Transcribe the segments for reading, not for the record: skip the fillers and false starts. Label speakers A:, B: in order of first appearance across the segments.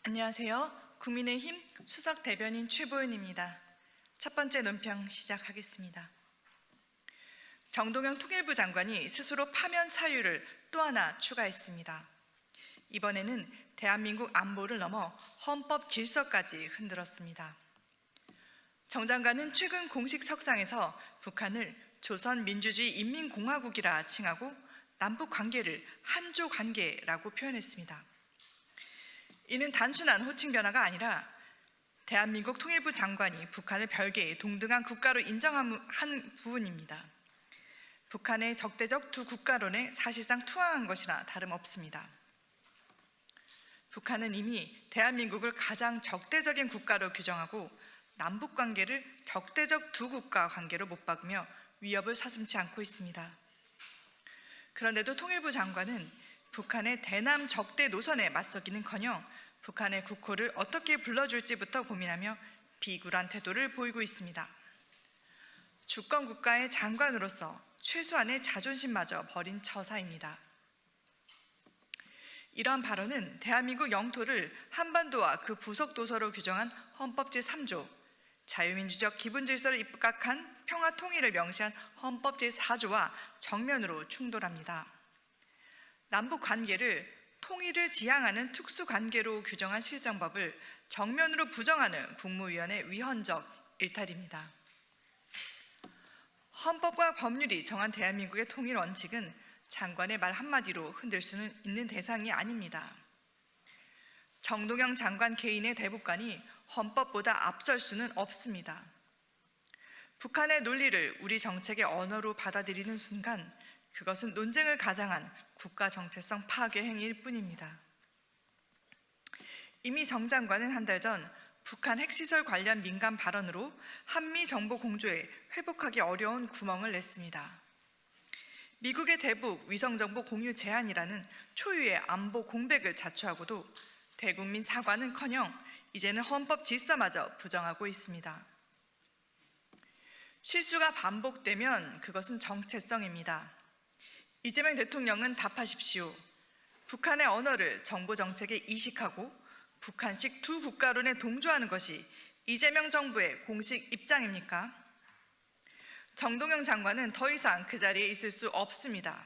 A: 안녕하세요. 국민의힘 수석 대변인 최보윤입니다. 첫 번째 논평 시작하겠습니다. 정동영 통일부 장관이 스스로 파면 사유를 또 하나 추가했습니다. 이번에는 대한민국 안보를 넘어 헌법 질서까지 흔들었습니다. 정 장관은 최근 공식 석상에서 북한을 조선민주주의 인민공화국이라 칭하고 남북 관계를 한조 관계라고 표현했습니다. 이는 단순한 호칭 변화가 아니라 대한민국 통일부 장관이 북한을 별개의 동등한 국가로 인정한 부분입니다. 북한의 적대적 두 국가론에 사실상 투항한 것이나 다름없습니다. 북한은 이미 대한민국을 가장 적대적인 국가로 규정하고 남북 관계를 적대적 두 국가 관계로 못 박으며 위협을 사슴지 않고 있습니다. 그런데도 통일부 장관은 북한의 대남 적대 노선에 맞서기는커녕 북한의 국호를 어떻게 불러줄지부터 고민하며 비굴한 태도를 보이고 있습니다. 주권 국가의 장관으로서 최소한의 자존심마저 버린 처사입니다. 이러한 발언은 대한민국 영토를 한반도와 그 부속 도서로 규정한 헌법 제3조, 자유민주적 기본질서를 입각한 평화통일을 명시한 헌법 제4조와 정면으로 충돌합니다. 남북 관계를 통일을 지향하는 특수관계로 규정한 실정법을 정면으로 부정하는 국무위원의 위헌적 일탈입니다. 헌법과 법률이 정한 대한민국의 통일 원칙은 장관의 말 한마디로 흔들 수는 있는 대상이 아닙니다. 정동영 장관 개인의 대북관이 헌법보다 앞설 수는 없습니다. 북한의 논리를 우리 정책의 언어로 받아들이는 순간 그것은 논쟁을 가장한 국가 정체성 파괴 행위일 뿐입니다. 이미 정 장관은 한 달 전 북한 핵시설 관련 민감 발언으로 한미 정보 공조에 회복하기 어려운 구멍을 냈습니다. 미국의 대북 위성정보 공유 제한이라는 초유의 안보 공백을 자초하고도 대국민 사과는커녕 이제는 헌법 질서마저 부정하고 있습니다. 실수가 반복되면 그것은 정체성입니다. 이재명 대통령은 답하십시오. 북한의 언어를 정보 정책에 이식하고 북한식 두 국가론에 동조하는 것이 이재명 정부의 공식 입장입니까? 정동영 장관은 더 이상 그 자리에 있을 수 없습니다.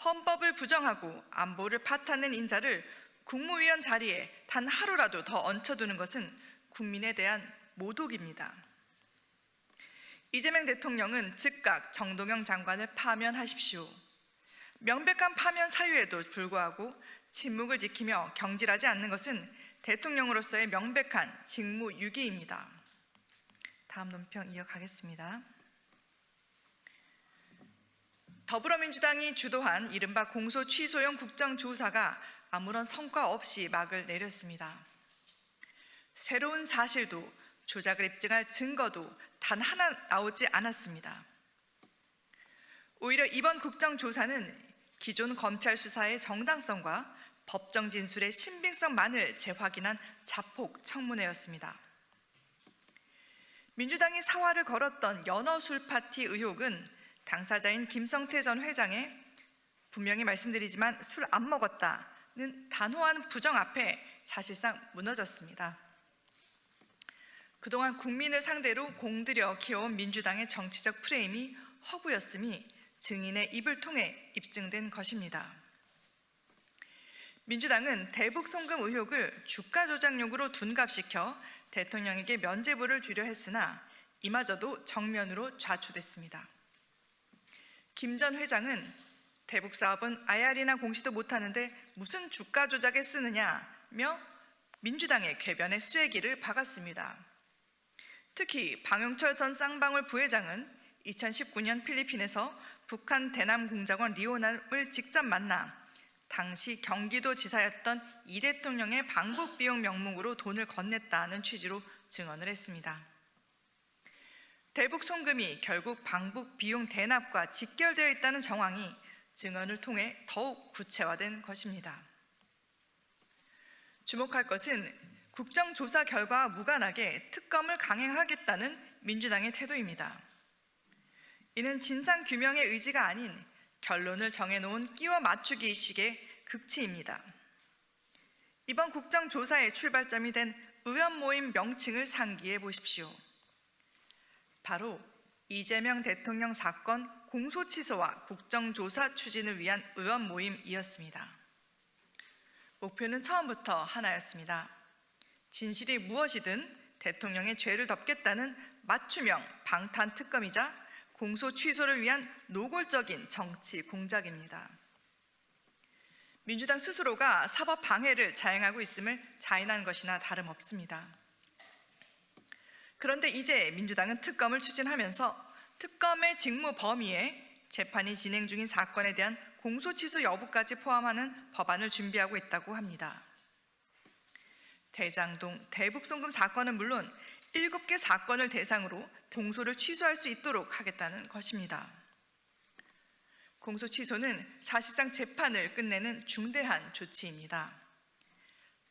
A: 헌법을 부정하고 안보를 파탄낸 인사를 국무위원 자리에 단 하루라도 더 얹혀두는 것은 국민에 대한 모독입니다. 이재명 대통령은 즉각 정동영 장관을 파면하십시오. 명백한 파면 사유에도 불구하고 침묵을 지키며 경질하지 않는 것은 대통령으로서의 명백한 직무유기입니다. 다음 논평 이어가겠습니다. 더불어민주당이 주도한 이른바 공소 취소형 국정조사가 아무런 성과 없이 막을 내렸습니다. 새로운 사실도 조작을 입증할 증거도 단 하나 나오지 않았습니다. 오히려 이번 국정조사는 기존 검찰 수사의 정당성과 법정 진술의 신빙성만을 재확인한 자폭 청문회였습니다. 민주당이 사활을 걸었던 연어술 파티 의혹은 당사자인 김성태 전 회장의 분명히 말씀드리지만 술 안 먹었다는 단호한 부정 앞에 사실상 무너졌습니다. 그동안 국민을 상대로 공들여 키워온 민주당의 정치적 프레임이 허구였음이 증인의 입을 통해 입증된 것입니다. 민주당은 대북 송금 의혹을 주가 조작용으로 둔갑시켜 대통령에게 면죄부를 주려 했으나 이마저도 정면으로 좌초됐습니다. 김 전 회장은 대북 사업은 IR이나 공시도 못하는데 무슨 주가 조작에 쓰느냐며 민주당의 궤변에 쐐기를 박았습니다. 특히 방용철 전 쌍방울 부회장은 2019년 필리핀에서 북한 대남 공작원 리오남을 직접 만나 당시 경기도 지사였던 이 대통령의 방북 비용 명목으로 돈을 건넸다는 취지로 증언을 했습니다. 대북 송금이 결국 방북 비용 대납과 직결되어 있다는 정황이 증언을 통해 더욱 구체화된 것입니다. 주목할 것은 국정조사 결과와 무관하게 특검을 강행하겠다는 민주당의 태도입니다. 이는 진상규명의 의지가 아닌 결론을 정해놓은 끼워 맞추기식의 극치입니다. 이번 국정조사의 출발점이 된 의원 모임 명칭을 상기해 보십시오. 바로 이재명 대통령 사건 공소 취소와 국정조사 추진을 위한 의원 모임이었습니다. 목표는 처음부터 하나였습니다. 진실이 무엇이든 대통령의 죄를 덮겠다는 맞춤형 방탄특검이자 공소 취소를 위한 노골적인 정치 공작입니다. 민주당 스스로가 사법 방해를 자행하고 있음을 자인한 것이나 다름없습니다. 그런데 이제 민주당은 특검을 추진하면서 특검의 직무 범위에 재판이 진행 중인 사건에 대한 공소 취소 여부까지 포함하는 법안을 준비하고 있다고 합니다. 대장동, 대북송금 사건은 물론 7개 사건을 대상으로 공소를 취소할 수 있도록 하겠다는 것입니다. 공소 취소는 사실상 재판을 끝내는 중대한 조치입니다.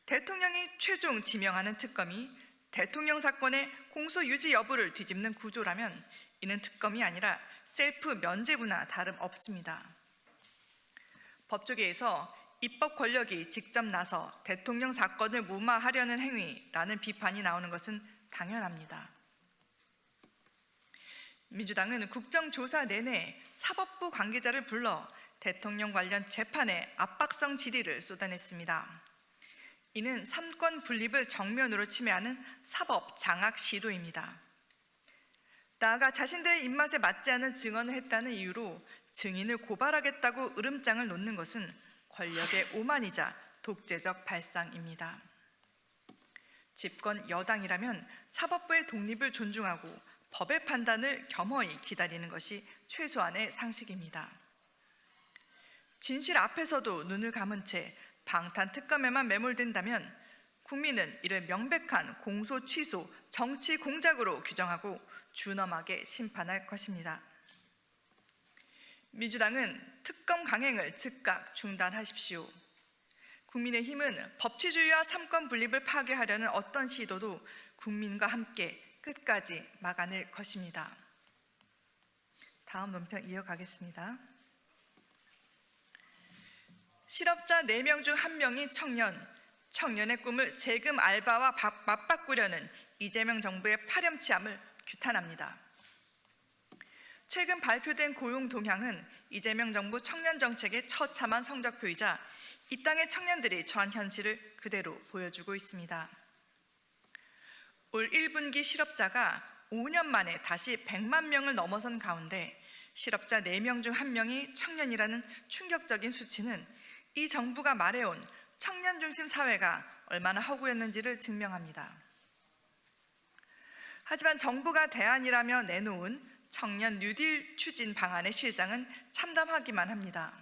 A: 대통령이 최종 지명하는 특검이 대통령 사건의 공소 유지 여부를 뒤집는 구조라면 이는 특검이 아니라 셀프 면죄부나 다름없습니다. 법조계에서 입법 권력이 직접 나서 대통령 사건을 무마하려는 행위라는 비판이 나오는 것은 당연합니다. 민주당은 국정조사 내내 사법부 관계자를 불러 대통령 관련 재판에 압박성 질의를 쏟아냈습니다. 이는 삼권 분립을 정면으로 침해하는 사법 장악 시도입니다. 나아가 자신들의 입맛에 맞지 않는 증언을 했다는 이유로 증인을 고발하겠다고 으름장을 놓는 것은 권력의 오만이자 독재적 발상입니다. 집권 여당이라면 사법부의 독립을 존중하고 법의 판단을 겸허히 기다리는 것이 최소한의 상식입니다. 진실 앞에서도 눈을 감은 채 방탄특검에만 매몰된다면 국민은 이를 명백한 공소 취소, 정치 공작으로 규정하고 준엄하게 심판할 것입니다. 민주당은 특검 강행을 즉각 중단하십시오. 국민의힘은 법치주의와 삼권 분립을 파괴하려는 어떤 시도도 국민과 함께 끝까지 막아낼 것입니다. 다음 논평 이어가겠습니다. 실업자 4명 중 1명이 청년의 꿈을 세금 알바와 맞바꾸려는 이재명 정부의 파렴치함을 규탄합니다. 최근 발표된 고용 동향은 이재명 정부 청년 정책의 처참한 성적표이자 이 땅의 청년들이 처한 현실을 그대로 보여주고 있습니다. 올 1분기 실업자가 5년 만에 다시 100만 명을 넘어선 가운데 실업자 4명 중 1명이 청년이라는 충격적인 수치는 이 정부가 말해온 청년 중심 사회가 얼마나 허구였는지를 증명합니다. 하지만 정부가 대안이라며 내놓은 청년 뉴딜 추진 방안의 실상은 참담하기만 합니다.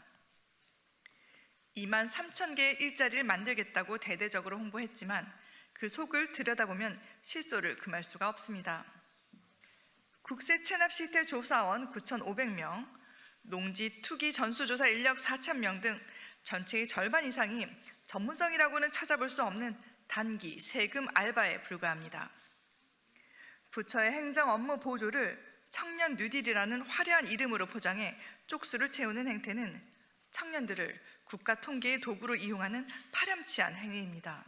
A: 2만 3천 개의 일자리를 만들겠다고 대대적으로 홍보했지만 그 속을 들여다보면 실소를 금할 수가 없습니다. 국세 체납 실태 조사원 9,500명, 농지 투기 전수조사 인력 4,000명 등 전체의 절반 이상이 전문성이라고는 찾아볼 수 없는 단기 세금 알바에 불과합니다. 부처의 행정 업무 보조를 청년 뉴딜이라는 화려한 이름으로 포장해 쪽수를 채우는 행태는 청년들을 국가 통계의 도구로 이용하는 파렴치한 행위입니다.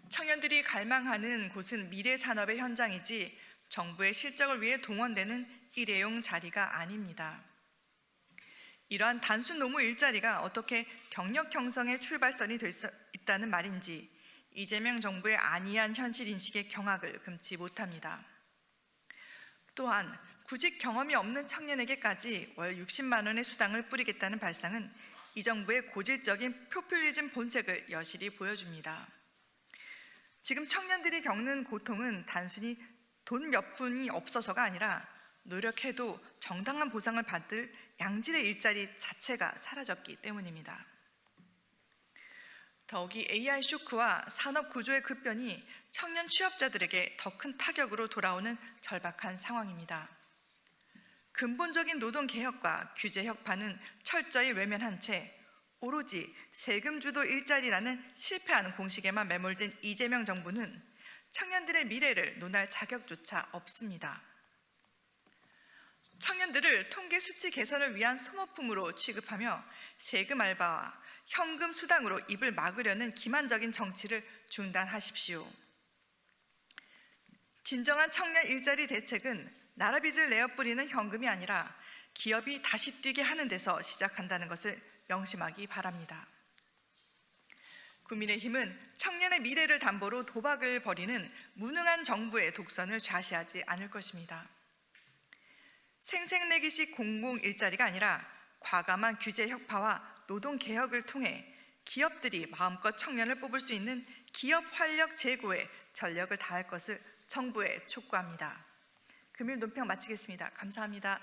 A: 청년들이 갈망하는 곳은 미래 산업의 현장이지 정부의 실적을 위해 동원되는 일회용 자리가 아닙니다. 이러한 단순 노무 일자리가 어떻게 경력 형성의 출발선이 될 수 있다는 말인지 이재명 정부의 안이한 현실 인식의 경악을 금치 못합니다. 또한 구직 경험이 없는 청년에게까지 월 60만 원의 수당을 뿌리겠다는 발상은 이 정부의 고질적인 포퓰리즘 본색을 여실히 보여줍니다. 지금 청년들이 겪는 고통은 단순히 돈 몇 푼이 없어서가 아니라 노력해도 정당한 보상을 받을 양질의 일자리 자체가 사라졌기 때문입니다. 더욱이 AI 쇼크와 산업 구조의 급변이 청년 취업자들에게 더 큰 타격으로 돌아오는 절박한 상황입니다. 근본적인 노동 개혁과 규제 혁파는 철저히 외면한 채 오로지 세금 주도 일자리라는 실패하는 공식에만 매몰된 이재명 정부는 청년들의 미래를 논할 자격조차 없습니다. 청년들을 통계 수치 개선을 위한 소모품으로 취급하며 세금 알바와 현금 수당으로 입을 막으려는 기만적인 정치를 중단하십시오. 진정한 청년 일자리 대책은 나라 빚을 내어 뿌리는 현금이 아니라 기업이 다시 뛰게 하는 데서 시작한다는 것을 명심하기 바랍니다. 국민의힘은 청년의 미래를 담보로 도박을 벌이는 무능한 정부의 독선을 좌시하지 않을 것입니다. 생색내기식 공공 일자리가 아니라 과감한 규제 혁파와 노동 개혁을 통해 기업들이 마음껏 청년을 뽑을 수 있는 기업 활력 제고에 전력을 다할 것을 정부에 촉구합니다. 금일 논평 마치겠습니다. 감사합니다.